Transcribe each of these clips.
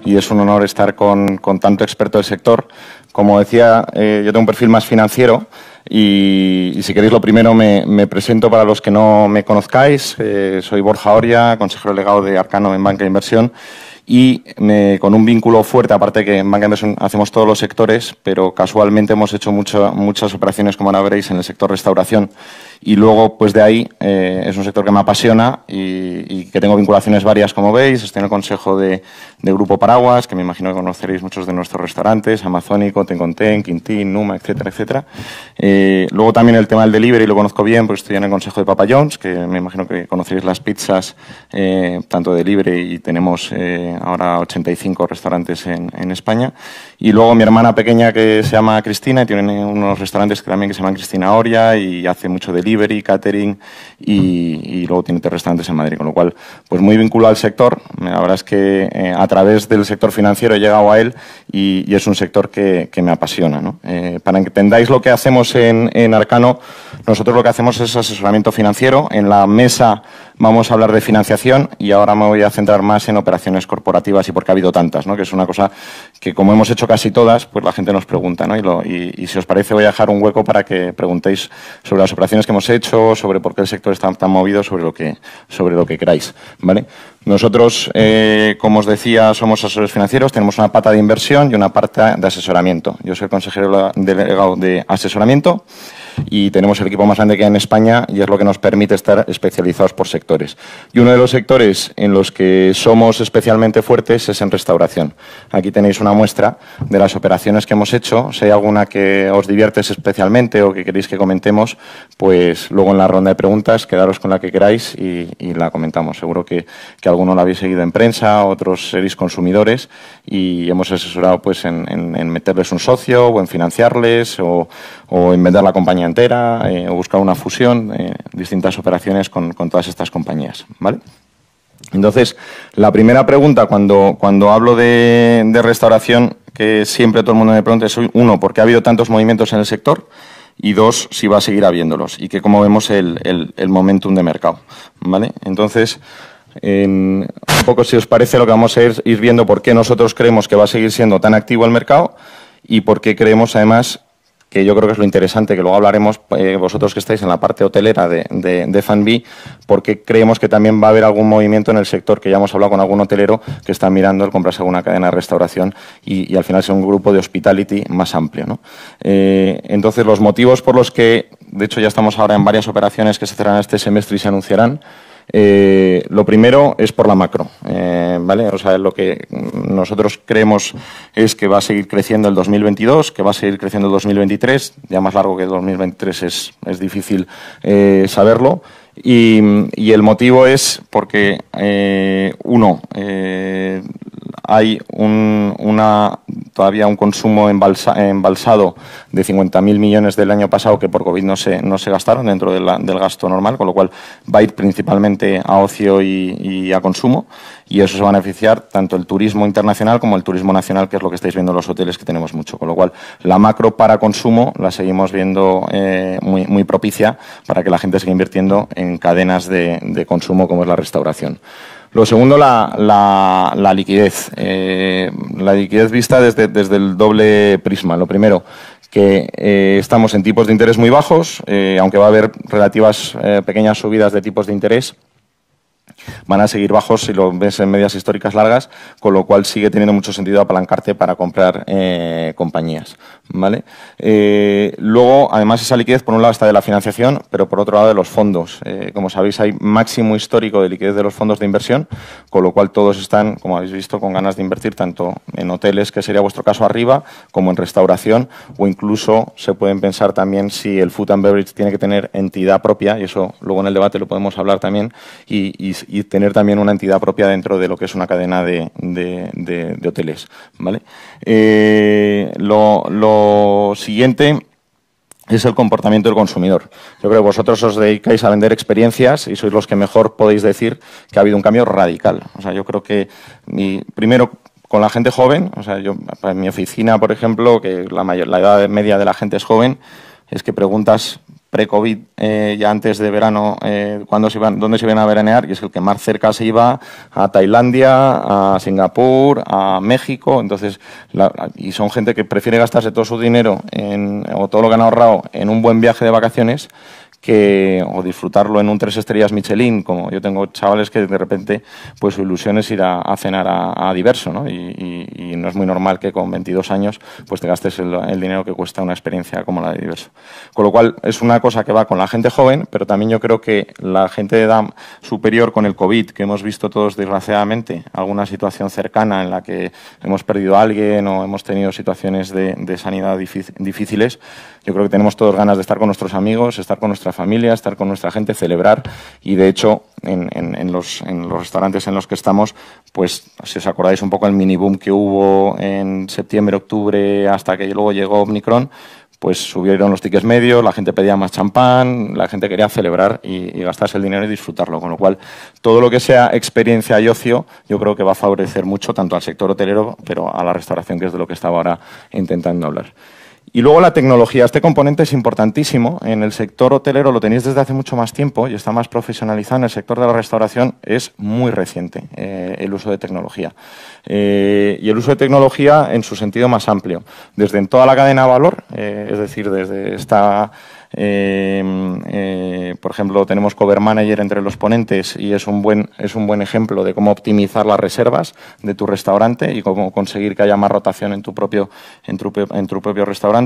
y es un honor estar con tanto experto del sector. Como decía, yo tengo un perfil más financiero y si queréis lo primero me presento para los que no me conozcáis. Soy Borja Oria, consejero delegado de Arcano en Banca de Inversión y con un vínculo fuerte, aparte que en Banca de Inversión hacemos todos los sectores, pero casualmente hemos hecho muchas operaciones, como ahora veréis, en el sector restauración. Y luego, pues de ahí, es un sector que me apasiona y que tengo vinculaciones varias, como veis. Estoy en el consejo de Grupo Paraguas, que me imagino que conoceréis muchos de nuestros restaurantes, Amazónico, Tenconten, Quintín, Numa, etcétera, etcétera. Luego también el tema del delivery lo conozco bien, porque estoy en el consejo de Papa John's, que me imagino que conoceréis las pizzas, tanto de delivery, y tenemos ahora 85 restaurantes en España. Y luego mi hermana pequeña, que se llama Cristina, y tiene unos restaurantes que también se llaman Cristina Oria, y hace mucho delivery, catering, y luego tiene 3 restaurantes en Madrid, con lo cual, pues muy vinculado al sector. La verdad es que a través del sector financiero he llegado a él y es un sector que me apasiona, ¿no? Para que entendáis lo que hacemos en Arcano, nosotros lo que hacemos es asesoramiento financiero. En la mesa vamos a hablar de financiación y ahora me voy a centrar más en operaciones corporativas y por qué ha habido tantas, ¿no? Que es una cosa que, como hemos hecho casi todas, pues la gente nos pregunta, ¿no? Y si os parece, voy a dejar un hueco para que preguntéis sobre las operaciones que hemos hecho, sobre por qué el sector está tan movido, sobre lo que queráis, ¿vale? Nosotros, como os decía, somos asesores financieros, tenemos una pata de inversión y una pata de asesoramiento. Yo soy el consejero delegado de asesoramiento y tenemos el equipo más grande que hay en España y es lo que nos permite estar especializados por sectores. Y uno de los sectores en los que somos especialmente fuertes es en restauración. Aquí tenéis una muestra de las operaciones que hemos hecho. Si hay alguna que os diviertes especialmente o que queréis que comentemos, pues luego en la ronda de preguntas quedaros con la que queráis y la comentamos. Seguro que alguno la habéis seguido en prensa, otros seréis consumidores y hemos asesorado pues en meterles un socio o en financiarles o en vender la compañía entera o buscar una fusión, distintas operaciones con todas estas compañías, ¿vale? Entonces, la primera pregunta cuando hablo de restauración, que siempre todo el mundo me pregunta, es, uno, ¿por qué ha habido tantos movimientos en el sector? Y dos, si va a seguir habiéndolos y que cómo vemos el momentum de mercado, ¿vale? Entonces, un poco, si os parece, lo que vamos a ir viendo por qué nosotros creemos que va a seguir siendo tan activo el mercado y por qué creemos, además, que yo creo que es lo interesante, que luego hablaremos, vosotros que estáis en la parte hotelera de F&B, porque creemos que también va a haber algún movimiento en el sector, que ya hemos hablado con algún hotelero que está mirando el comprarse alguna cadena de restauración y al final es un grupo de hospitality más amplio, ¿no? Entonces, los motivos por los que, de hecho ya estamos ahora en varias operaciones que se cerrarán este semestre y se anunciarán. Lo primero es por la macro, ¿vale? O sea, lo que nosotros creemos es que va a seguir creciendo el 2022, que va a seguir creciendo el 2023, ya más largo que el 2023 es difícil saberlo. Y el motivo es porque, hay todavía un consumo embalsado de 50.000 millones del año pasado que por COVID no se gastaron dentro del gasto normal, con lo cual va a ir principalmente a ocio y a consumo, y eso se va a beneficiar tanto el turismo internacional como el turismo nacional, que es lo que estáis viendo en los hoteles, que tenemos mucho, con lo cual la macro para consumo la seguimos viendo muy propicia para que la gente siga invirtiendo en cadenas de consumo como es la restauración. Lo segundo, la liquidez. La liquidez vista desde el doble prisma. Lo primero, que estamos en tipos de interés muy bajos, aunque va a haber relativas pequeñas subidas de tipos de interés, van a seguir bajos si lo ves en medias históricas largas, con lo cual sigue teniendo mucho sentido apalancarte para comprar compañías, ¿vale? Luego, además, esa liquidez, por un lado, está de la financiación, pero por otro lado, de los fondos. Como sabéis, hay máximo histórico de liquidez de los fondos de inversión, con lo cual todos están, como habéis visto, con ganas de invertir tanto en hoteles, que sería vuestro caso arriba, como en restauración, o incluso se pueden pensar también si el food and beverage tiene que tener entidad propia, y eso luego en el debate lo podemos hablar también, y tener también una entidad propia dentro de lo que es una cadena de hoteles, ¿vale? Lo siguiente es el comportamiento del consumidor. Yo creo que vosotros os dedicáis a vender experiencias y sois los que mejor podéis decir que ha habido un cambio radical. O sea, yo creo que primero con la gente joven, o sea, yo en mi oficina, por ejemplo, que la edad media de la gente es joven, es que preguntas pre-COVID, ya antes de verano, dónde se iban a veranear, y es el que más cerca se iba a Tailandia, a Singapur, a México. Entonces, y son gente que prefiere gastarse todo su dinero o todo lo que han ahorrado en un buen viaje de vacaciones o disfrutarlo en un 3 estrellas Michelin, como yo tengo chavales que de repente pues su ilusión es ir a cenar a Diverso, ¿no? Y no es muy normal que con 22 años pues te gastes el dinero que cuesta una experiencia como la de Diverso. Con lo cual es una cosa que va con la gente joven, pero también yo creo que la gente de edad superior con el COVID, que hemos visto todos desgraciadamente alguna situación cercana en la que hemos perdido a alguien o hemos tenido situaciones de sanidad difíciles, yo creo que tenemos todos ganas de estar con nuestros amigos, estar con nuestra familia, estar con nuestra gente, celebrar. Y de hecho, en los restaurantes en los que estamos, pues si os acordáis un poco el mini boom que hubo en septiembre, octubre, hasta que luego llegó Omicron, pues subieron los tickets medios, la gente pedía más champán, la gente quería celebrar y gastarse el dinero y disfrutarlo. Con lo cual, todo lo que sea experiencia y ocio, yo creo que va a favorecer mucho tanto al sector hotelero, pero a la restauración, que es de lo que estaba ahora intentando hablar. Y luego la tecnología. Este componente es importantísimo. En el sector hotelero lo tenéis desde hace mucho más tiempo y está más profesionalizado. En el sector de la restauración es muy reciente el uso de tecnología. Y el uso de tecnología en su sentido más amplio. Desde en toda la cadena de valor, es decir, desde esta... por ejemplo, tenemos Cover Manager entre los ponentes y es un buen ejemplo de cómo optimizar las reservas de tu restaurante y cómo conseguir que haya más rotación en tu propio restaurante.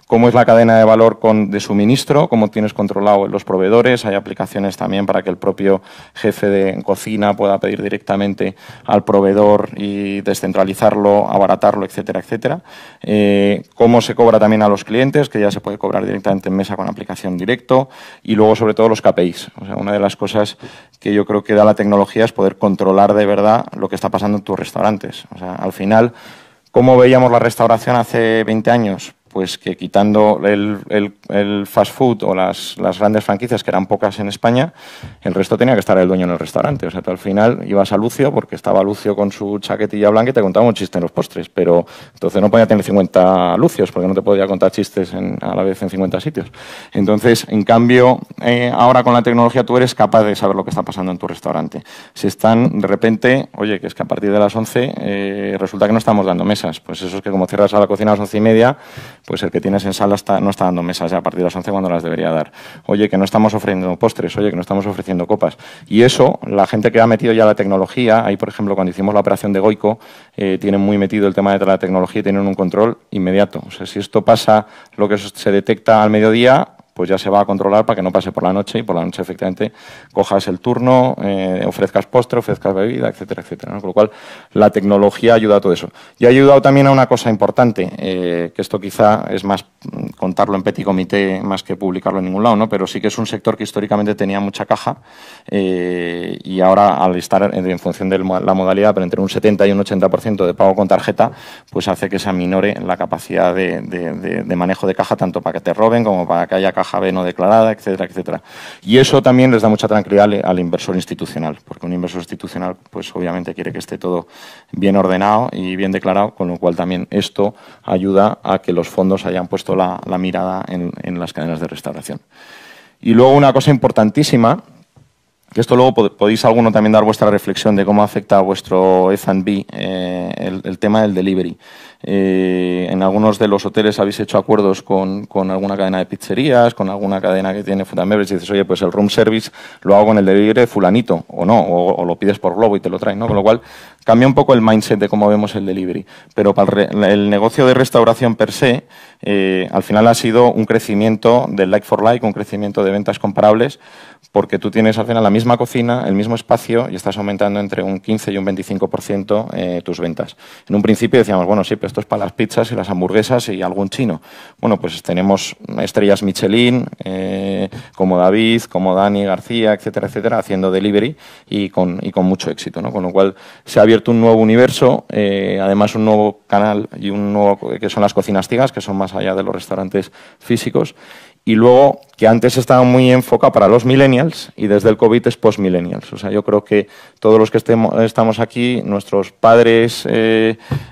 Cómo es la cadena de valor de suministro, cómo tienes controlado los proveedores. Hay aplicaciones también para que el propio jefe de cocina pueda pedir directamente al proveedor y descentralizarlo, abaratarlo, etcétera, etcétera. Cómo se cobra también a los clientes, que ya se puede cobrar directamente en mesa con aplicación directo, y luego sobre todo los KPIs. O sea, una de las cosas que yo creo que da la tecnología es poder controlar de verdad lo que está pasando en tus restaurantes. O sea, al final, ¿cómo veíamos la restauración hace 20 años? Pues que quitando el fast food o las grandes franquicias, que eran pocas en España, el resto tenía que estar el dueño en el restaurante. O sea, tú al final ibas a Lucio, porque estaba Lucio con su chaquetilla blanca y te contaba un chiste en los postres, pero entonces no podía tener 50 Lucios, porque no te podía contar chistes a la vez en 50 sitios. Entonces, en cambio, ahora con la tecnología tú eres capaz de saber lo que está pasando en tu restaurante. Si están, de repente, oye, que es que a partir de las 11 resulta que no estamos dando mesas. Pues eso es que como cierras a la cocina a las 11:30, pues el que tienes en sala no está dando mesas ya a partir de las 11 cuando las debería dar. Oye, que no estamos ofreciendo postres, oye, que no estamos ofreciendo copas. Y eso, la gente que ha metido ya la tecnología, ahí por ejemplo cuando hicimos la operación de Goico, tienen muy metido el tema de la tecnología y tienen un control inmediato. O sea, si esto pasa, lo que se detecta al mediodía, pues ya se va a controlar para que no pase por la noche y por la noche efectivamente cojas el turno, ofrezcas postre, ofrezcas bebida, etcétera, etcétera, ¿no? Con lo cual la tecnología ayuda a todo eso. Y ha ayudado también a una cosa importante, que esto quizá es más contarlo en petit comité más que publicarlo en ningún lado, ¿no? Pero sí que es un sector que históricamente tenía mucha caja y ahora al estar en función de la modalidad, pero entre un 70 y un 80% de pago con tarjeta, pues hace que se aminore la capacidad de manejo de caja, tanto para que te roben como para que haya caja B no declarada, etcétera, etcétera. Y eso también les da mucha tranquilidad al inversor institucional, porque un inversor institucional, pues obviamente quiere que esté todo bien ordenado y bien declarado, con lo cual también esto ayuda a que los fondos hayan puesto la mirada en las cadenas de restauración. Y luego una cosa importantísima, que esto luego podéis alguno también dar vuestra reflexión de cómo afecta a vuestro F&B, el tema del delivery. En algunos de los hoteles habéis hecho acuerdos con alguna cadena de pizzerías, con alguna cadena que tiene food and beverage, y dices, oye, pues el room service lo hago con el delivery de fulanito, o no, o lo pides por Globo y te lo traen, ¿no? Con lo cual cambia un poco el mindset de cómo vemos el delivery. Pero para el negocio de restauración per se, al final ha sido un crecimiento del like for like, un crecimiento de ventas comparables, porque tú tienes al final la misma cocina, el mismo espacio y estás aumentando entre un 15 y un 25% tus ventas. En un principio decíamos, bueno, sí, pero esto es para las pizzas y las hamburguesas y algún chino. Bueno, pues tenemos estrellas Michelin, como David, como Dani García, etcétera, etcétera, haciendo delivery y con mucho éxito, ¿no? Con lo cual se ha abierto un nuevo universo, además un nuevo canal y un nuevo que son las cocinas ciegas, que son más allá de los restaurantes físicos. Y luego, que antes estaba muy enfocado para los millennials y desde el COVID es post-millennials. O sea, yo creo que todos los que estamos aquí, nuestros padres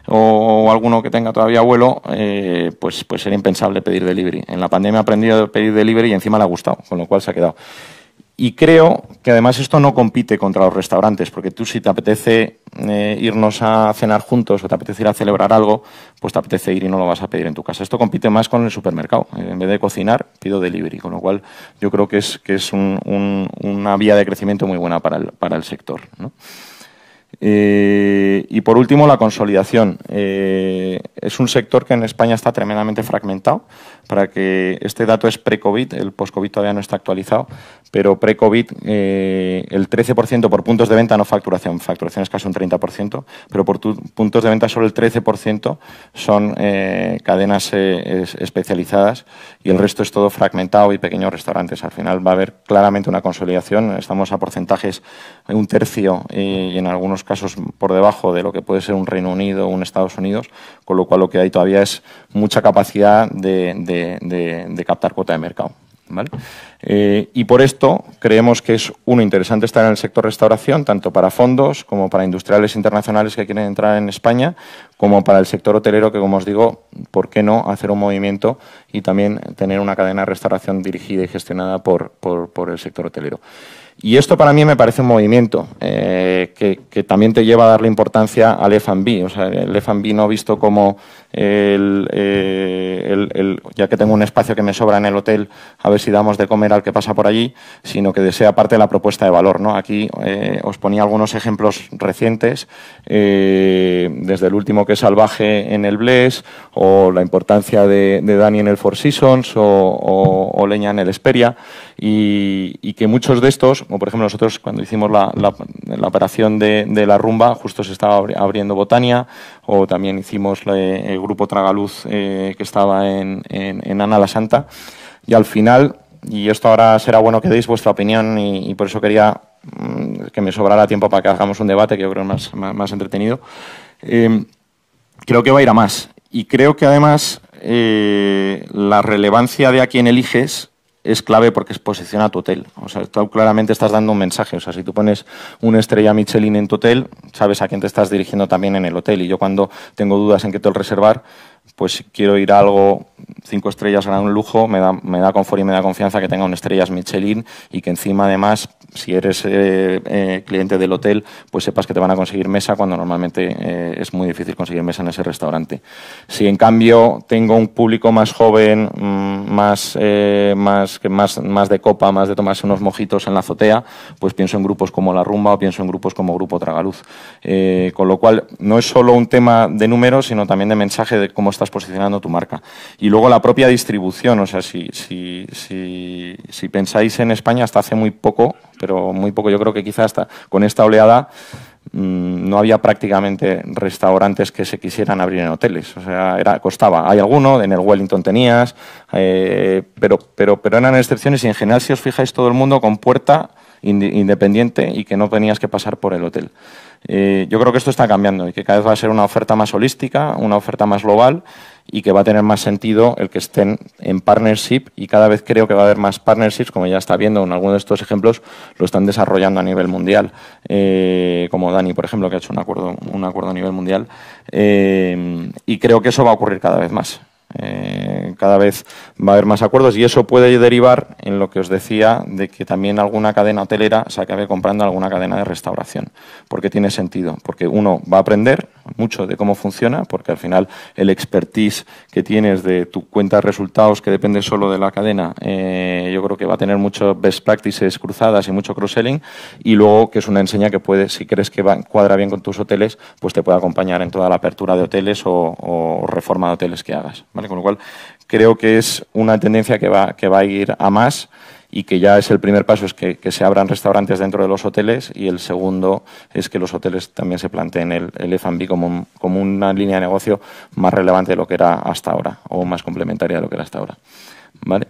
o alguno que tenga todavía abuelo, pues era impensable pedir delivery. En la pandemia ha aprendido a pedir delivery y encima le ha gustado, con lo cual se ha quedado. Y creo que además esto no compite contra los restaurantes, porque tú si te apetece irnos a cenar juntos o te apetece ir a celebrar algo, pues te apetece ir y no lo vas a pedir en tu casa. Esto compite más con el supermercado. En vez de cocinar, pido delivery, con lo cual yo creo que es una vía de crecimiento muy buena para el sector, ¿no? Y por último, la consolidación. Es un sector que en España está tremendamente fragmentado. Para que este dato es pre-COVID, el post-COVID todavía no está actualizado, pero pre-COVID el 13% por puntos de venta, no facturación, facturación es casi un 30%, pero por puntos de venta solo el 13% son cadenas especializadas y el resto es todo fragmentado y pequeños restaurantes. Al final va a haber claramente una consolidación, estamos a porcentajes un tercio y en algunos casos por debajo de lo que puede ser un Reino Unido o un Estados Unidos, con lo cual lo que hay todavía es mucha capacidad de captar cuota de mercado, ¿vale? Y por esto creemos que es interesante estar en el sector restauración, tanto para fondos como para industriales internacionales que quieren entrar en España, como para el sector hotelero que, como os digo, ¿por qué no hacer un movimiento y también tener una cadena de restauración dirigida y gestionada por el sector hotelero? Y esto para mí me parece un movimiento que también te lleva a darle importancia al F&B. O sea, el F&B no visto como ya que tengo un espacio que me sobra en el hotel, a ver si damos de comer al que pasa por allí, sino que sea parte de la propuesta de valor, ¿no? Aquí os ponía algunos ejemplos recientes, desde el último que es Salvaje en el Bless, o la importancia de Dani en el Four Seasons, o Leña en el Hesperia, y que muchos de estos, como por ejemplo nosotros cuando hicimos la operación de la rumba, justo se estaba abriendo Botania, o también hicimos el grupo Tragaluz que estaba en Ana la Santa, y al final, y esto ahora será bueno que deis vuestra opinión y por eso quería que me sobrara tiempo para que hagamos un debate que yo creo es más entretenido, creo que va a ir a más. Y creo que además la relevancia de a quién eliges es clave porque posiciona tu hotel. O sea, tú claramente estás dando un mensaje. O sea, si tú pones una estrella Michelin en tu hotel, sabes a quién te estás dirigiendo también en el hotel. Y yo cuando tengo dudas en qué hotel reservar, pues quiero ir a algo 5 estrellas, gran lujo, me da confort y me da confianza que tenga una estrellas Michelin y que encima además, si eres cliente del hotel, pues sepas que te van a conseguir mesa cuando normalmente es muy difícil conseguir mesa en ese restaurante. Si en cambio tengo un público más joven, más de copa, más de tomarse unos mojitos en la azotea, pues pienso en grupos como La Rumba o pienso en grupos como Grupo Tragaluz. Con lo cual, no es solo un tema de números, sino también de mensaje de cómo estás posicionando tu marca. Y luego la propia distribución, o sea, si pensáis en España hasta hace muy poco, pero muy poco, yo creo que quizás hasta con esta oleada no había prácticamente restaurantes que se quisieran abrir en hoteles. O sea, costaba. Hay alguno, en el Wellington tenías, pero eran excepciones y en general, si os fijáis, todo el mundo con puerta independiente y que no tenías que pasar por el hotel. Yo creo que esto está cambiando y que cada vez va a ser una oferta más holística, una oferta más global y que va a tener más sentido el que estén en partnership y cada vez creo que va a haber más partnerships, como ya está viendo en algunos de estos ejemplos, lo están desarrollando a nivel mundial, como Dani, por ejemplo, que ha hecho un acuerdo a nivel mundial y creo que eso va a ocurrir cada vez más. Cada vez va a haber más acuerdos y eso puede derivar en lo que os decía de que también alguna cadena hotelera se acabe comprando alguna cadena de restauración, porque tiene sentido, porque uno va a aprender mucho de cómo funciona, porque al final el expertise que tienes de tu cuenta de resultados que depende solo de la cadena, yo creo que va a tener muchos best practices cruzadas y mucho cross-selling, y luego que es una enseña que puede, si crees que cuadra bien con tus hoteles, pues te puede acompañar en toda la apertura de hoteles o reforma de hoteles que hagas, ¿vale? Con lo cual creo que es una tendencia que va a ir a más y que ya es el primer paso, es que se abran restaurantes dentro de los hoteles y el segundo es que los hoteles también se planteen el F&B como una línea de negocio más relevante de lo que era hasta ahora o más complementaria de lo que era hasta ahora, ¿vale?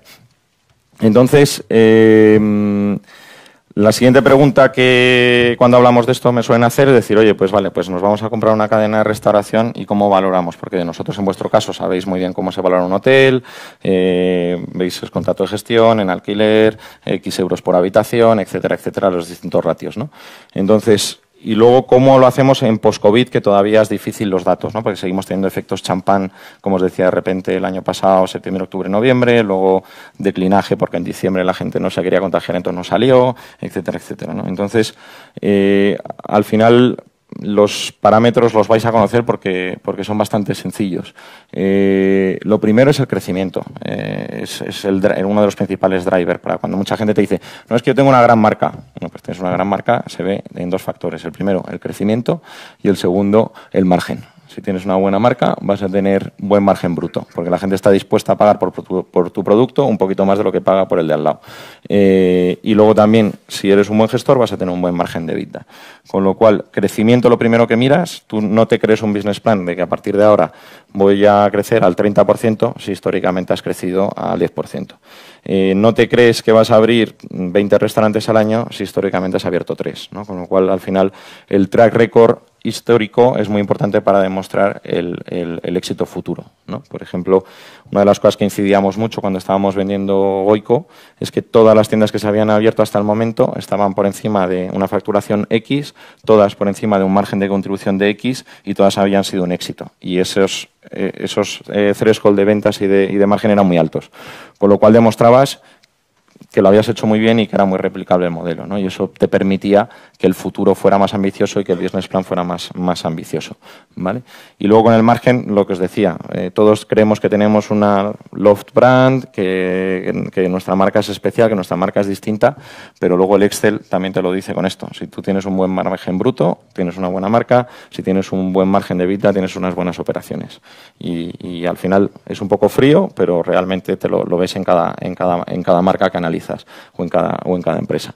Entonces, La siguiente pregunta que cuando hablamos de esto me suelen hacer es decir, oye, pues vale, pues nos vamos a comprar una cadena de restauración y ¿cómo valoramos? Porque nosotros en vuestro caso sabéis muy bien cómo se valora un hotel, veis el contrato de gestión, en alquiler, X euros por habitación, etcétera, etcétera, los distintos ratios, ¿no? Entonces, y luego, ¿cómo lo hacemos en post-COVID? Que todavía es difícil los datos, ¿no? Porque seguimos teniendo efectos champán, como os decía, de repente el año pasado, septiembre, octubre, noviembre, luego declinaje porque en diciembre la gente no se quería contagiar, entonces no salió, etcétera, etcétera, ¿no? Entonces, al final, los parámetros los vais a conocer porque son bastante sencillos. Lo primero es el crecimiento. Es uno de los principales drivers para cuando mucha gente te dice, no, es que yo tengo una gran marca. Bueno, pues tienes una gran marca, se ve en dos factores. El primero, el crecimiento, y el segundo, el margen. Si tienes una buena marca, vas a tener buen margen bruto, porque la gente está dispuesta a pagar por tu producto un poquito más de lo que paga por el de al lado. Y luego también, si eres un buen gestor, vas a tener un buen margen de EBITDA. Con lo cual, crecimiento lo primero que miras, tú no te crees un business plan de que a partir de ahora voy a crecer al 30% si históricamente has crecido al 10%. No te crees que vas a abrir 20 restaurantes al año si históricamente has abierto 3, ¿no? Con lo cual, al final, el track record histórico es muy importante para demostrar el éxito futuro, ¿no? Por ejemplo, una de las cosas que incidíamos mucho cuando estábamos vendiendo Goico es que todas las tiendas que se habían abierto hasta el momento estaban por encima de una facturación X, todas por encima de un margen de contribución de X y todas habían sido un éxito. Y esos threshold de ventas y de margen eran muy altos. Con lo cual demostrabas que lo habías hecho muy bien y que era muy replicable el modelo, ¿no? Y eso te permitía que el futuro fuera más ambicioso y que el business plan fuera más ambicioso, ¿vale? Y luego con el margen, lo que os decía, todos creemos que tenemos una loved brand, que nuestra marca es especial, que nuestra marca es distinta, pero luego el Excel también te lo dice con esto. Si tú tienes un buen margen bruto, tienes una buena marca, si tienes un buen margen de EBITDA, tienes unas buenas operaciones. Y al final es un poco frío, pero realmente te lo ves en cada marca que analizas o en cada empresa.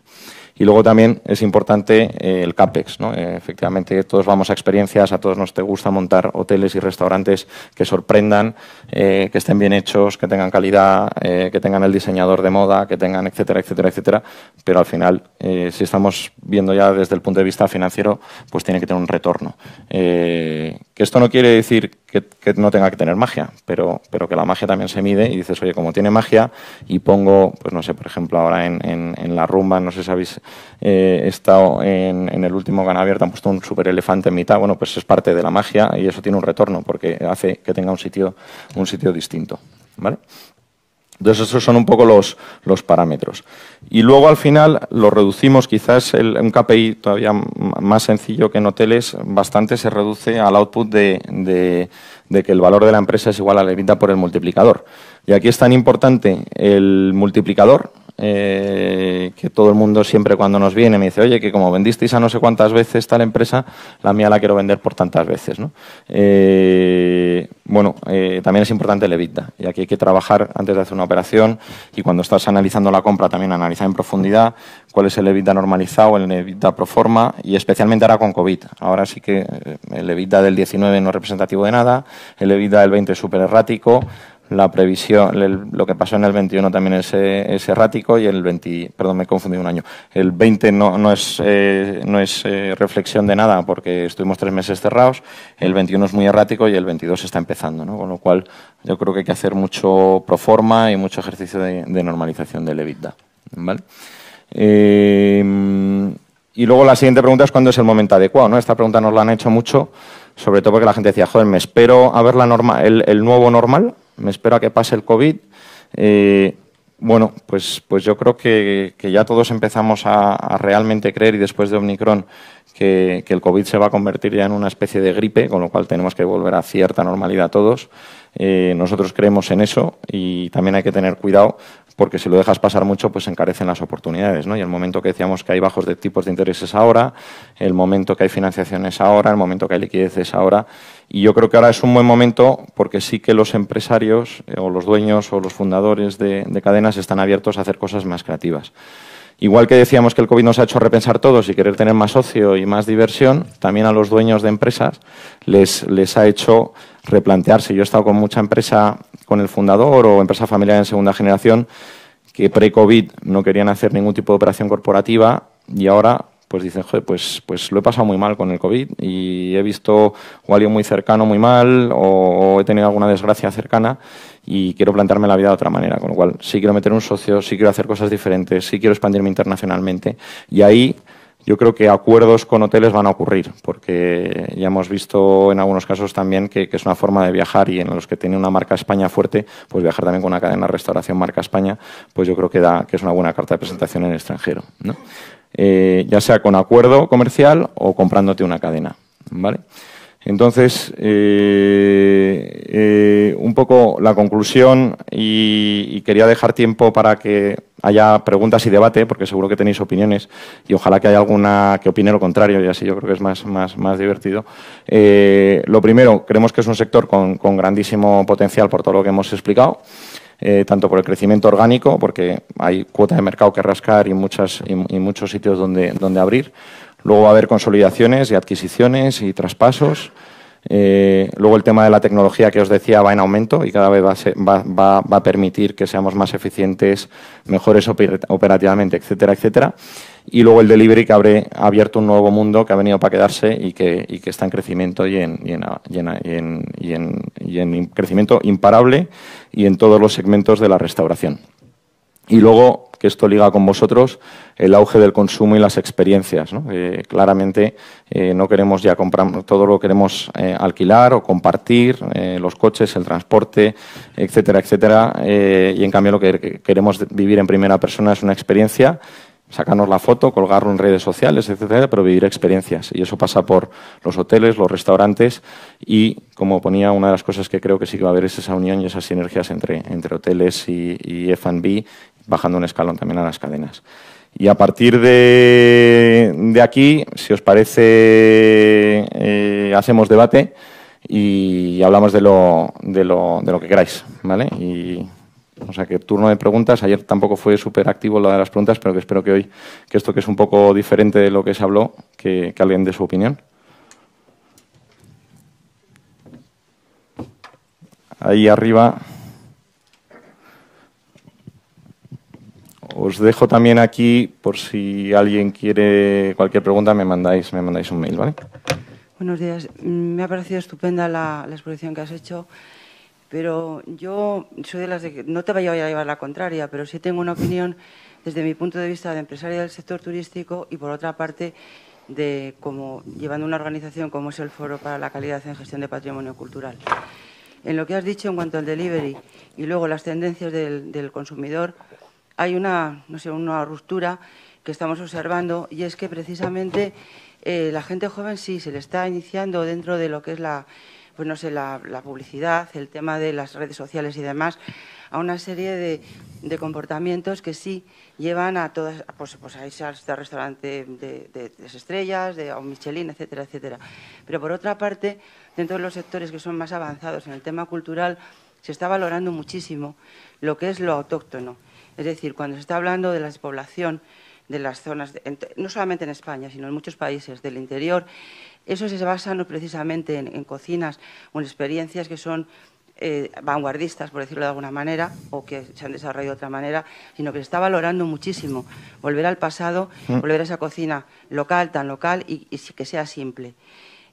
Y luego también es importante el CAPEX, ¿no? Efectivamente, todos vamos a experiencias, a todos nos te gusta montar hoteles y restaurantes que sorprendan, que estén bien hechos, que tengan calidad, que tengan el diseñador de moda, que tengan etcétera, etcétera, etcétera. Pero al final, si estamos viendo ya desde el punto de vista financiero, pues tiene que tener un retorno. Que esto no quiere decir que no tenga que tener magia, pero que la magia también se mide y dices, oye, como tiene magia y pongo, pues no sé, por ejemplo, ahora en la rumba, no sé si habéis estado en el último Gana Abierta, han puesto un super elefante en mitad, bueno, pues es parte de la magia y eso tiene un retorno porque hace que tenga un sitio distinto, ¿vale? Entonces, esos son un poco los parámetros. Y luego, al final, lo reducimos, quizás un KPI todavía más sencillo que en hoteles, bastante se reduce al output de que el valor de la empresa es igual a la EBITDA por el multiplicador. Y aquí es tan importante el multiplicador, que todo el mundo siempre cuando nos viene me dice, oye, que como vendisteis a no sé cuántas veces tal empresa, la mía la quiero vender por tantas veces, ¿no? También es importante el EBITDA, y aquí hay que trabajar antes de hacer una operación y cuando estás analizando la compra también analizar en profundidad cuál es el EBITDA normalizado, el EBITDA pro forma y especialmente ahora con COVID. Ahora sí que el EBITDA del 19 no es representativo de nada, el EBITDA del 20 es súper errático, la previsión, lo que pasó en el 21 también es errático y el 20, perdón, me he confundido un año. El 20 no es reflexión de nada porque estuvimos 3 meses cerrados, el 21 es muy errático y el 22 está empezando, ¿no? Con lo cual yo creo que hay que hacer mucho pro forma y mucho ejercicio de normalización del EBITDA, ¿vale? Y luego la siguiente pregunta es cuándo es el momento adecuado, ¿no? Esta pregunta nos la han hecho mucho, sobre todo porque la gente decía, joder, me espero a ver el nuevo normal, me espero a que pase el COVID. Pues yo creo que ya todos empezamos a realmente creer, y después de Omicron, que el COVID se va a convertir ya en una especie de gripe, con lo cual tenemos que volver a cierta normalidad todos. Nosotros creemos en eso y también hay que tener cuidado porque si lo dejas pasar mucho, pues se encarecen las oportunidades, ¿no? Y el momento que decíamos que hay bajos de tipos de intereses ahora, el momento que hay financiaciones ahora, el momento que hay liquidez ahora. Y yo creo que ahora es un buen momento porque sí que los empresarios o los dueños o los fundadores de cadenas están abiertos a hacer cosas más creativas. Igual que decíamos que el COVID nos ha hecho repensar todos y querer tener más ocio y más diversión, también a los dueños de empresas les ha hecho replantearse. Yo he estado con mucha empresa, con el fundador o empresa familiar en segunda generación, que pre-COVID no querían hacer ningún tipo de operación corporativa y ahora pues dicen, joder, pues lo he pasado muy mal con el COVID y he visto o a alguien muy cercano muy mal o he tenido alguna desgracia cercana y quiero plantearme la vida de otra manera. Con lo cual, sí quiero meter un socio, sí quiero hacer cosas diferentes, sí quiero expandirme internacionalmente. Y ahí yo creo que acuerdos con hoteles van a ocurrir, porque ya hemos visto en algunos casos también que es una forma de viajar y en los que tiene una marca España fuerte, pues viajar también con una cadena de restauración marca España, pues yo creo que es una buena carta de presentación en el extranjero, ¿no? Ya sea con acuerdo comercial o comprándote una cadena, ¿vale? Entonces, un poco la conclusión y quería dejar tiempo para que haya preguntas y debate, porque seguro que tenéis opiniones y ojalá que haya alguna que opine lo contrario y así yo creo que es más divertido. Lo primero, creemos que es un sector con grandísimo potencial por todo lo que hemos explicado. Tanto por el crecimiento orgánico, porque hay cuota de mercado que rascar y muchos sitios donde abrir. Luego va a haber consolidaciones y adquisiciones y traspasos. Luego el tema de la tecnología que os decía va en aumento y cada vez va a permitir que seamos más eficientes, mejores operativamente, etcétera, etcétera. Y luego el delivery que ha abierto un nuevo mundo que ha venido para quedarse y que está en crecimiento y en crecimiento imparable y en todos los segmentos de la restauración. Y luego, que esto liga con vosotros, el auge del consumo y las experiencias, ¿no? Claramente no queremos ya comprar, todo lo queremos alquilar o compartir, los coches, el transporte, etcétera, etcétera. Y en cambio lo que queremos vivir en primera persona es una experiencia, sacarnos la foto, colgarlo en redes sociales, etcétera, pero vivir experiencias. Y eso pasa por los hoteles, los restaurantes y, como ponía, una de las cosas que creo que sí que va a haber es esa unión y esas sinergias entre hoteles y F&B, bajando un escalón también a las cadenas. Y a partir de aquí, si os parece, hacemos debate y hablamos de lo que queráis, ¿vale? O sea, que turno de preguntas. Ayer tampoco fue súper activo lo de las preguntas, pero que espero que hoy, que esto que es un poco diferente de lo que se habló, que alguien dé su opinión. Ahí arriba. Os dejo también aquí, por si alguien quiere cualquier pregunta, me mandáis un mail, ¿vale? Buenos días. Me ha parecido estupenda la exposición que has hecho. Pero yo soy de las de que no te vaya a llevar la contraria, pero sí tengo una opinión desde mi punto de vista de empresaria del sector turístico y, por otra parte, de como llevando una organización como es el Foro para la Calidad en Gestión de Patrimonio Cultural. En lo que has dicho en cuanto al delivery y luego las tendencias del consumidor, hay una ruptura que estamos observando y es que precisamente la gente joven sí se le está iniciando dentro de lo que es la publicidad, el tema de las redes sociales y demás, a una serie de comportamientos que sí llevan a todas, pues a irse a este restaurante de 3 estrellas, a un Michelin, etcétera, etcétera. Pero por otra parte, dentro de los sectores que son más avanzados en el tema cultural, se está valorando muchísimo lo que es lo autóctono. Es decir, cuando se está hablando de la despoblación de las zonas, no solamente en España, sino en muchos países del interior, eso se basa no precisamente en cocinas o en experiencias que son vanguardistas, por decirlo de alguna manera, o que se han desarrollado de otra manera, sino que se está valorando muchísimo volver al pasado, volver a esa cocina local, tan local y que sea simple.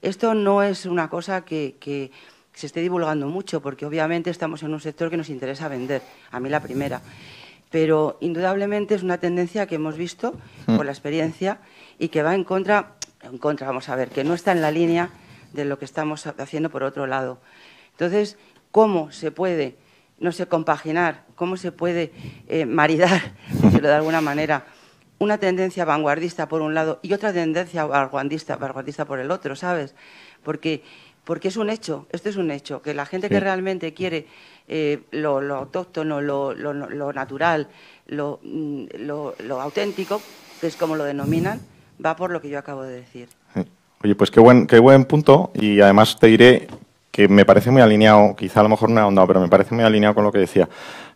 Esto no es una cosa que se esté divulgando mucho, porque obviamente estamos en un sector que nos interesa vender, a mí la primera. Pero indudablemente es una tendencia que hemos visto por la experiencia y que va en contra, vamos a ver, que no está en la línea de lo que estamos haciendo por otro lado. Entonces, ¿cómo se puede, no sé, compaginar, cómo se puede maridar, por decirlo de alguna manera, una tendencia vanguardista por un lado y otra tendencia vanguardista por el otro, ¿sabes? Porque es un hecho, esto es un hecho, que la gente que realmente quiere lo autóctono, lo natural, lo auténtico, que es como lo denominan, va por lo que yo acabo de decir. Oye, pues qué buen punto, y además te diré que me parece muy alineado, quizá a lo mejor no he ahondado, pero me parece muy alineado con lo que decía.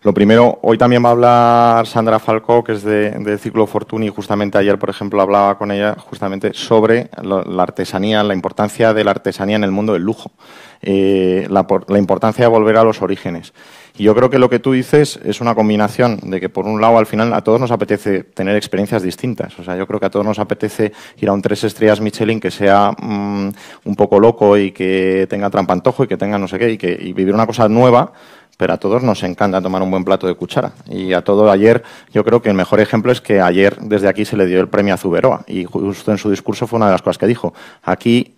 Lo primero, hoy también va a hablar Sandra Falcó, que es de Ciclo Fortuny, y justamente ayer, por ejemplo, hablaba con ella justamente sobre la artesanía, la importancia de la artesanía en el mundo del lujo, la importancia de volver a los orígenes. Y yo creo que lo que tú dices es una combinación de que, por un lado, al final a todos nos apetece tener experiencias distintas. O sea, yo creo que a todos nos apetece ir a un 3 estrellas Michelin que sea un poco loco y que tenga trampantojo y que tenga no sé qué y vivir una cosa nueva. Pero a todos nos encanta tomar un buen plato de cuchara. Y a todo ayer, yo creo que el mejor ejemplo es que ayer desde aquí se le dio el premio a Zuberoa. Y justo en su discurso fue una de las cosas que dijo. Aquí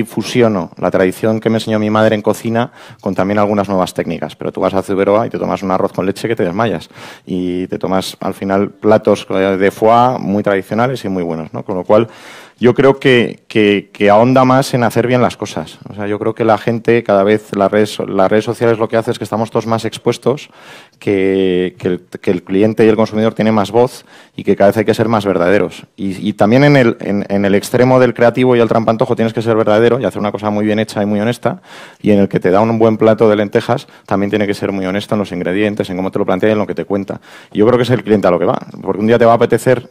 fusiono la tradición que me enseñó mi madre en cocina con también algunas nuevas técnicas. Pero tú vas a Zuberoa y te tomas un arroz con leche que te desmayas. Y te tomas, al final, platos de foie muy tradicionales y muy buenos, ¿no? Con lo cual, yo creo que ahonda más en hacer bien las cosas. O sea, yo creo que la gente, cada vez, las redes sociales lo que hace es que estamos todos más expuestos, que el cliente y el consumidor tienen más voz y que cada vez hay que ser más verdaderos. Y también en el extremo del creativo y el trampantojo tienes que ser verdadero y hacer una cosa muy bien hecha y muy honesta. Y en el que te da un buen plato de lentejas también tiene que ser muy honesto en los ingredientes, en cómo te lo plantea y en lo que te cuenta. Y yo creo que es el cliente a lo que va. Porque un día te va a apetecer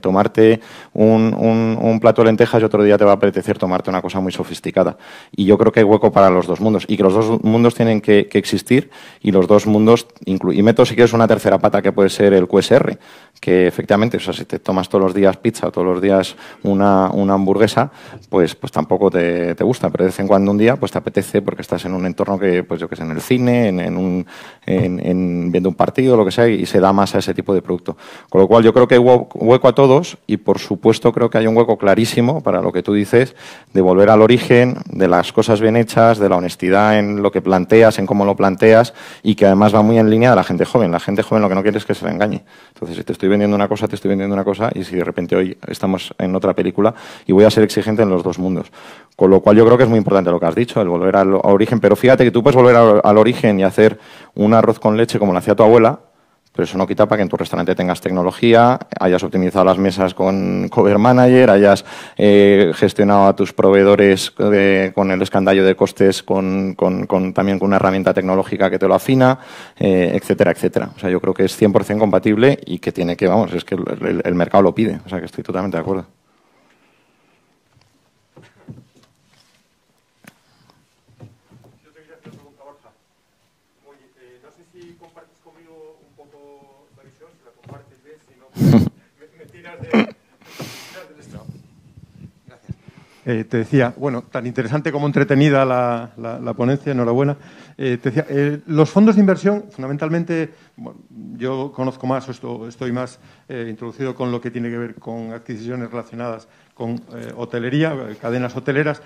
tomarte un plato de lentejas y otro día te va a apetecer tomarte una cosa muy sofisticada. Y yo creo que hay hueco para los dos mundos y que los dos mundos tienen que existir y los dos mundos y meto si quieres una tercera pata que puede ser el QSR, que efectivamente, o sea, si te tomas todos los días pizza o todos los días una hamburguesa, pues tampoco te gusta, pero de vez en cuando un día pues te apetece porque estás en un entorno que, pues yo que sé, en el cine, viendo un partido, lo que sea, y se da más a ese tipo de producto. Con lo cual yo creo que hay hueco a todos y por supuesto creo que hay un hueco clarísimo para lo que tú dices, de volver al origen, de las cosas bien hechas, de la honestidad en lo que planteas, en cómo lo planteas y que además va muy en línea de la gente joven. La gente joven lo que no quiere es que se le engañe. Entonces, si te estoy vendiendo una cosa, te estoy vendiendo una cosa y si de repente hoy estamos en otra película y voy a ser exigente en los dos mundos. Con lo cual yo creo que es muy importante lo que has dicho, el volver al origen. Pero fíjate que tú puedes volver al origen y hacer un arroz con leche como lo hacía tu abuela, pero eso no quita para que en tu restaurante tengas tecnología, hayas optimizado las mesas con Cover Manager, hayas gestionado a tus proveedores con el escandallo de costes, también con una herramienta tecnológica que te lo afina, etcétera, etcétera. O sea, yo creo que es 100% compatible y que tiene que, vamos, es que el mercado lo pide. O sea, que estoy totalmente de acuerdo. Te decía, bueno, tan interesante como entretenida la ponencia, enhorabuena. Te decía, los fondos de inversión, fundamentalmente, bueno, yo conozco más, estoy más introducido con lo que tiene que ver con adquisiciones relacionadas con hotelería, cadenas hoteleras.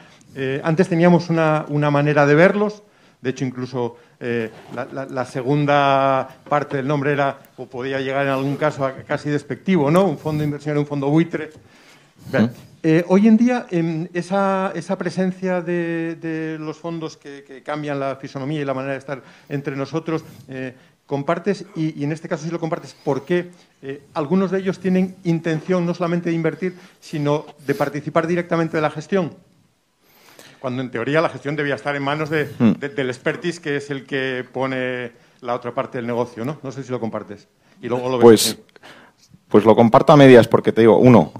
Antes teníamos una manera de verlos. De hecho, incluso la segunda parte del nombre era, o podía llegar en algún caso a casi despectivo, ¿no? Un fondo de inversión era un fondo buitre. Hoy en día, esa presencia de los fondos que cambian la fisonomía y la manera de estar entre nosotros, compartes, y en este caso sí lo compartes, ¿por qué algunos de ellos tienen intención no solamente de invertir, sino de participar directamente de la gestión? Cuando en teoría la gestión debía estar en manos del expertise, que es el que pone la otra parte del negocio, ¿no? No sé si lo compartes. Y luego lo ves. Pues lo comparto a medias porque te digo, uno,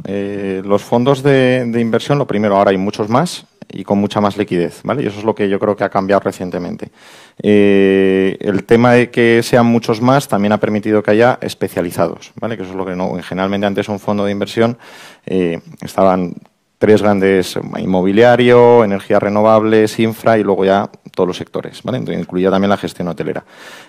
los fondos de inversión, lo primero, ahora hay muchos más y con mucha más liquidez, ¿vale? Y eso es lo que yo creo que ha cambiado recientemente. El tema de que sean muchos más también ha permitido que haya especializados, ¿vale? Que eso es lo que no, generalmente antes un fondo de inversión estaban tres grandes: inmobiliario, energías renovables, infra y luego ya todos los sectores, ¿vale? Entonces, incluía también la gestión hotelera.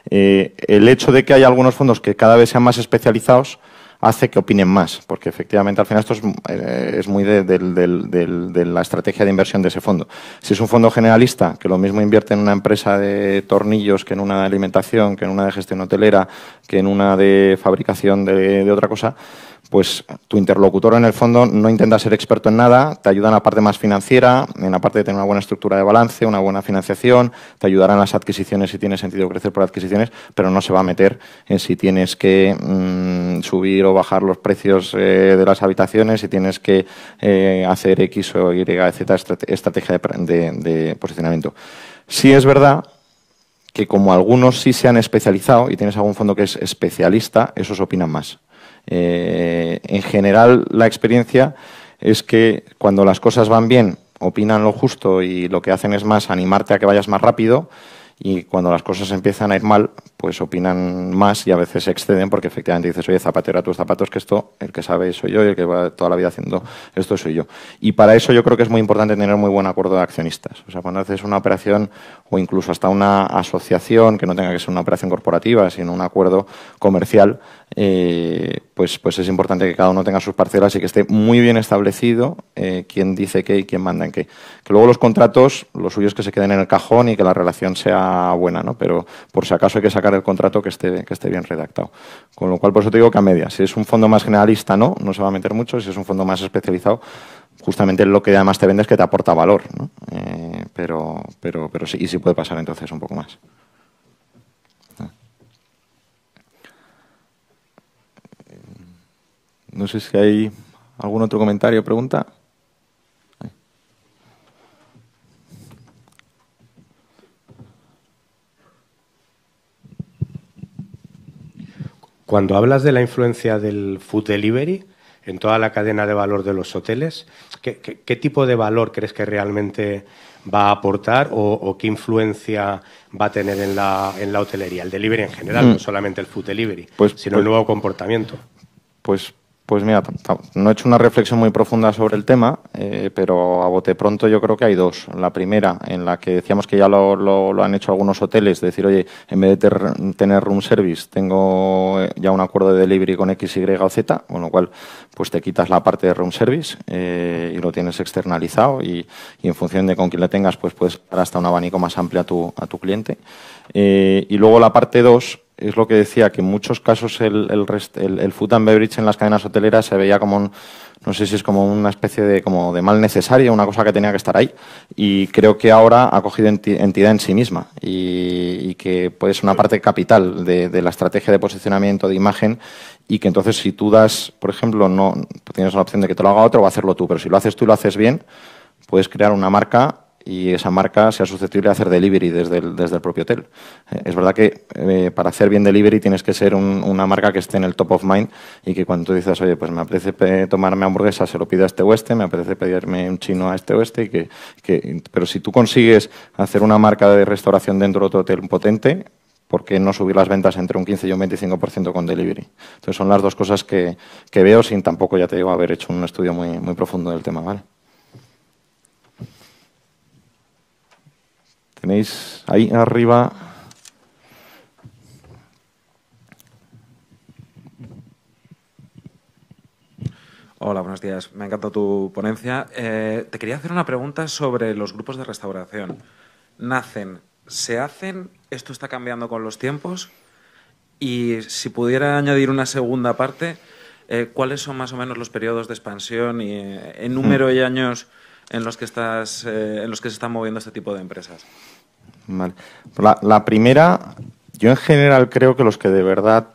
El hecho de que haya algunos fondos que cada vez sean más especializados hace que opinen más, porque efectivamente al final esto es muy de la estrategia de inversión de ese fondo. Si es un fondo generalista, que lo mismo invierte en una empresa de tornillos que en una de alimentación, que en una de gestión hotelera, que en una de fabricación de otra cosa, pues tu interlocutor en el fondo no intenta ser experto en nada, te ayuda en la parte más financiera, en la parte de tener una buena estructura de balance, una buena financiación, te ayudará en las adquisiciones si tiene sentido crecer por adquisiciones, pero no se va a meter en si tienes que subir o bajar los precios de las habitaciones, si tienes que hacer X o Y, Z estrategia de posicionamiento. Sí es verdad que como algunos sí se han especializado y tienes algún fondo que es especialista, esos opinan más. En general, la experiencia es que cuando las cosas van bien, opinan lo justo y lo que hacen es más animarte a que vayas más rápido, y cuando las cosas empiezan a ir mal, pues opinan más y a veces se exceden porque efectivamente dices, oye, zapatero a tus zapatos, que esto, el que sabe soy yo y el que va toda la vida haciendo esto soy yo. Y para eso yo creo que es muy importante tener muy buen acuerdo de accionistas. O sea, cuando haces una operación o incluso hasta una asociación, que no tenga que ser una operación corporativa, sino un acuerdo comercial, pues es importante que cada uno tenga sus parcelas y que esté muy bien establecido quién dice qué y quién manda en qué. Que luego los contratos, lo suyo es que se queden en el cajón y que la relación sea buena, ¿no? Pero por si acaso hay que sacar el contrato que esté bien redactado. Con lo cual, por eso te digo que a media. Si es un fondo más generalista, no se va a meter mucho. Si es un fondo más especializado, justamente lo que además te vende es que te aporta valor, ¿no? Pero sí, y sí puede pasar entonces un poco más. No sé si hay algún otro comentario o pregunta. Cuando hablas de la influencia del food delivery en toda la cadena de valor de los hoteles, ¿qué tipo de valor crees que realmente va a aportar o qué influencia va a tener en la hotelería? El delivery en general, no solamente el food delivery, sino el nuevo comportamiento. Pues mira, no he hecho una reflexión muy profunda sobre el tema, pero a bote pronto yo creo que hay dos. La primera, en la que decíamos que ya lo han hecho algunos hoteles, de decir, oye, en vez de tener room service, tengo ya un acuerdo de delivery con X, Y o Z, con lo cual pues te quitas la parte de room service y lo tienes externalizado y en función de con quién le tengas, pues puedes dar hasta un abanico más amplio a tu cliente. Y luego la parte 2 es lo que decía, que en muchos casos el food and beverage en las cadenas hoteleras se veía como no sé si es como una especie de mal necesario, una cosa que tenía que estar ahí, y creo que ahora ha cogido entidad en sí misma y que puede ser una parte capital de la estrategia de posicionamiento, de imagen, y que entonces si tú das, por ejemplo, no tienes la opción de que te lo haga otro o hacerlo tú, pero si lo haces tú y lo haces bien, puedes crear una marca y esa marca sea susceptible de hacer delivery desde el propio hotel. Es verdad que para hacer bien delivery tienes que ser una marca que esté en el top of mind y que cuando tú dices, oye, pues me apetece tomarme hamburguesa, se lo pido a este o este, me apetece pedirme un chino a este o este, pero si tú consigues hacer una marca de restauración dentro de otro hotel potente, ¿por qué no subir las ventas entre un 15 y un 25% con delivery? Entonces son las dos cosas que veo sin tampoco, ya te digo, haber hecho un estudio muy, muy profundo del tema, ¿vale? Tenéis ahí arriba. Hola, buenos días. Me ha encantado tu ponencia. Te quería hacer una pregunta sobre los grupos de restauración. ¿Nacen? ¿Se hacen? ¿Esto está cambiando con los tiempos? Y si pudiera añadir una segunda parte, ¿cuáles son más o menos los periodos de expansión y en número y años en los que se están moviendo este tipo de empresas? Vale. La primera, yo en general creo que los que de verdad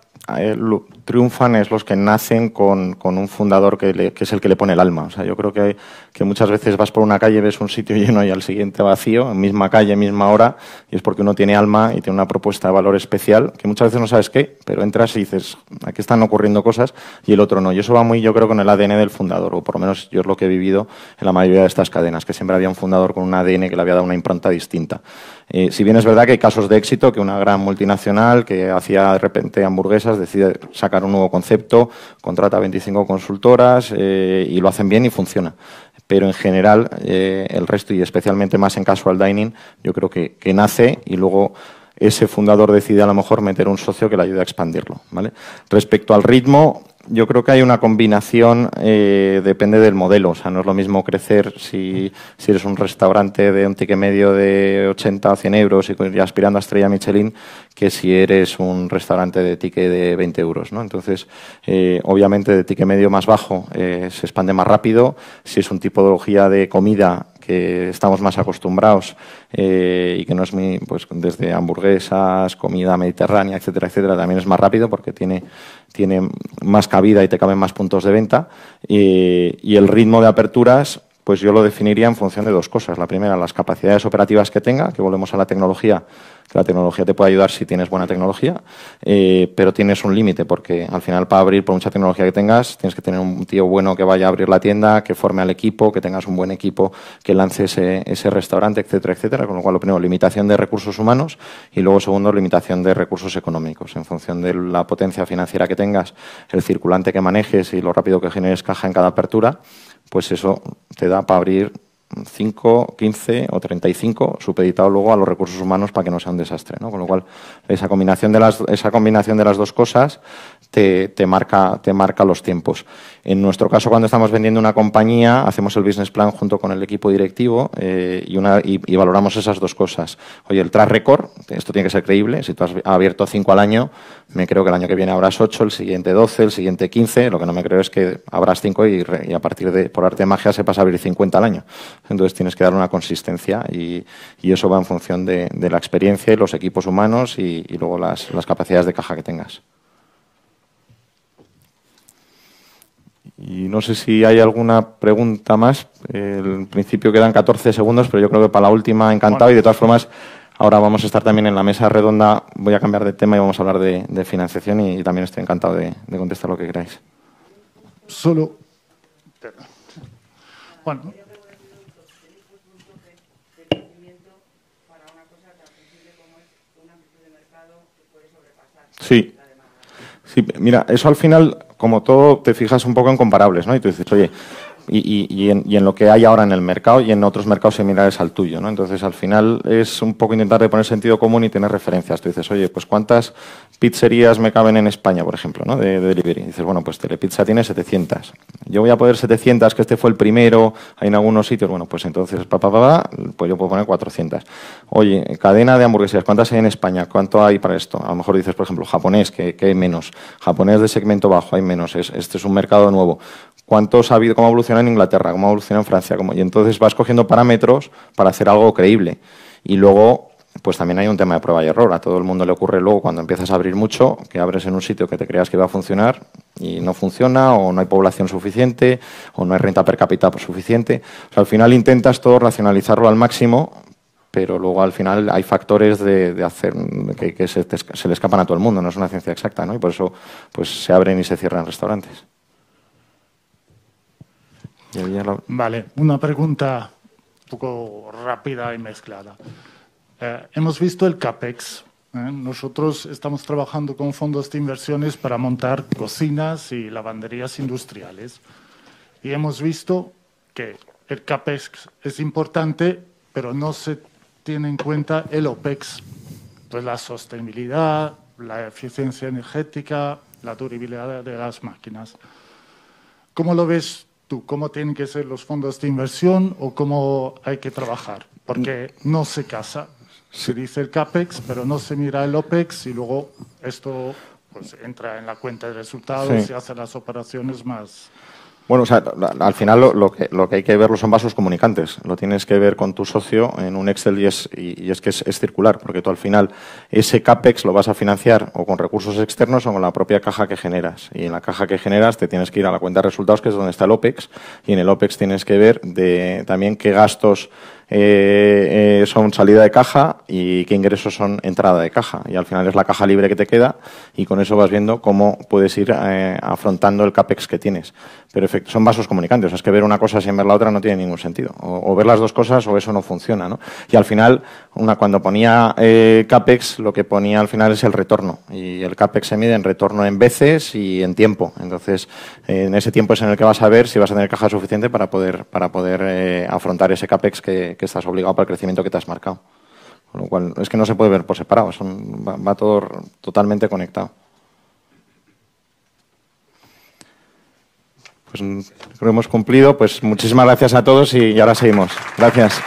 triunfan es los que nacen con un fundador que es el que le pone el alma. O sea, yo creo que muchas veces vas por una calle, ves un sitio lleno y al siguiente vacío, misma calle, misma hora, y es porque uno tiene alma y tiene una propuesta de valor especial, que muchas veces no sabes qué, pero entras y dices, aquí están ocurriendo cosas y el otro no. Y eso va muy, yo creo, con el ADN del fundador, o por lo menos yo es lo que he vivido en la mayoría de estas cadenas, que siempre había un fundador con un ADN que le había dado una impronta distinta. Si bien es verdad que hay casos de éxito, que una gran multinacional que hacía de repente hamburguesas decide sacar un nuevo concepto, contrata 25 consultoras y lo hacen bien y funciona. Pero en general el resto, y especialmente más en casual dining, yo creo que nace y luego ese fundador decide a lo mejor meter un socio que le ayude a expandirlo, ¿vale? Respecto al ritmo, yo creo que hay una combinación, depende del modelo. O sea, no es lo mismo crecer si eres un restaurante de un ticket medio de 80 o 100 euros y aspirando a estrella Michelin, que si eres un restaurante de ticket de 20 euros, ¿no? Entonces, obviamente, de ticket medio más bajo se expande más rápido. Si es un tipología de comida que estamos más acostumbrados y que no es pues desde hamburguesas, comida mediterránea, etcétera, etcétera, también es más rápido porque tiene más cabida y te caben más puntos de venta. Y el ritmo de aperturas, pues yo lo definiría en función de dos cosas. La primera, las capacidades operativas que tenga, que volvemos a la tecnología. que la tecnología te puede ayudar si tienes buena tecnología, pero tienes un límite, porque al final para abrir, por mucha tecnología que tengas, tienes que tener un tío bueno que vaya a abrir la tienda, que forme al equipo, que tengas un buen equipo que lance ese restaurante, etcétera, etcétera. Con lo cual, lo primero, limitación de recursos humanos y luego, segundo, limitación de recursos económicos. En función de la potencia financiera que tengas, el circulante que manejes y lo rápido que generes caja en cada apertura, pues eso te da para abrir 5, 15 o 35, supeditado luego a los recursos humanos para que no sea un desastre, ¿no? Con lo cual, esa combinación de las dos cosas te marca los tiempos. En nuestro caso, cuando estamos vendiendo una compañía, hacemos el business plan junto con el equipo directivo y valoramos esas dos cosas. Oye, el track record, esto tiene que ser creíble. Si tú has abierto 5 al año, me creo que el año que viene habrás 8, el siguiente 12, el siguiente 15. Lo que no me creo es que habrás 5 y a partir de, por arte de magia, sepas abrir 50 al año. Entonces tienes que dar una consistencia y eso va en función de la experiencia y los equipos humanos y luego las capacidades de caja que tengas. Y no sé si hay alguna pregunta más. En principio quedan 14 segundos, pero yo creo que para la última encantado. Y de todas formas, ahora vamos a estar también en la mesa redonda. Voy a cambiar de tema y vamos a hablar de financiación y también estoy encantado de contestar lo que queráis. Solo... Bueno... Sí. Sí, mira, eso al final, como todo, te fijas un poco en comparables, ¿no? Y tú dices, oye, y en lo que hay ahora en el mercado y en otros mercados similares al tuyo, ¿no? Entonces, al final es un poco intentar de poner sentido común y tener referencias. Tú dices, oye, pues ¿cuántas pizzerías me caben en España, por ejemplo, ¿no? de delivery? Y dices, bueno, pues Telepizza tiene 700. Yo voy a poner 700, que este fue el primero, hay en algunos sitios, bueno, pues entonces, pues yo puedo poner 400. Oye, cadena de hamburguesas, ¿cuántas hay en España? ¿Cuánto hay para esto? A lo mejor dices, por ejemplo, japonés, que hay menos. Japonés de segmento bajo, hay menos. Este es un mercado nuevo. ¿Cuántos ha habido? ¿Cómo ha evolucionado en Inglaterra? ¿Cómo ha evolucionado en Francia? Y entonces vas cogiendo parámetros para hacer algo creíble. Y luego, pues también hay un tema de prueba y error. A todo el mundo le ocurre luego cuando empiezas a abrir mucho, que abres en un sitio que te creas que va a funcionar y no funciona, o no hay población suficiente, o no hay renta per cápita suficiente. O sea, al final intentas todo racionalizarlo al máximo, pero luego al final hay factores de hacer que se le escapan a todo el mundo. No es una ciencia exacta, ¿no? Y por eso pues se abren y se cierran restaurantes. Vale, una pregunta un poco rápida y mezclada. Hemos visto el CAPEX. Nosotros estamos trabajando con fondos de inversiones para montar cocinas y lavanderías industriales. Y hemos visto que el CAPEX es importante, pero no se tiene en cuenta el OPEX. Pues la sostenibilidad, la eficiencia energética, la durabilidad de las máquinas. ¿Cómo lo ves tú? ¿Cómo tienen que ser los fondos de inversión o cómo hay que trabajar? Porque no se casa. Se dice el CAPEX, pero no se mira el OPEX y luego esto pues entra en la cuenta de resultados y hace las operaciones más... Bueno, o sea, al final lo que hay que verlo son vasos comunicantes. Lo tienes que ver con tu socio en un Excel y es que es circular, porque tú al final ese CAPEX lo vas a financiar o con recursos externos o con la propia caja que generas. Y en la caja que generas te tienes que ir a la cuenta de resultados, que es donde está el OPEX, y en el OPEX tienes que ver también qué gastos son salida de caja y qué ingresos son entrada de caja. Y al final es la caja libre que te queda y con eso vas viendo cómo puedes ir afrontando el CAPEX que tienes. Pero son vasos comunicantes. Es que ver una cosa sin ver la otra no tiene ningún sentido. O ver las dos cosas o eso no funciona, ¿no? Y al final, cuando ponía CAPEX, lo que ponía al final es el retorno. Y el CAPEX se mide en retorno en veces y en tiempo. Entonces, en ese tiempo es en el que vas a ver si vas a tener caja suficiente para poder afrontar ese CAPEX que estás obligado para el crecimiento que te has marcado. Con lo cual, es que no se puede ver por separado. Va todo totalmente conectado. Pues creo que hemos cumplido. Pues muchísimas gracias a todos y ahora seguimos. Gracias.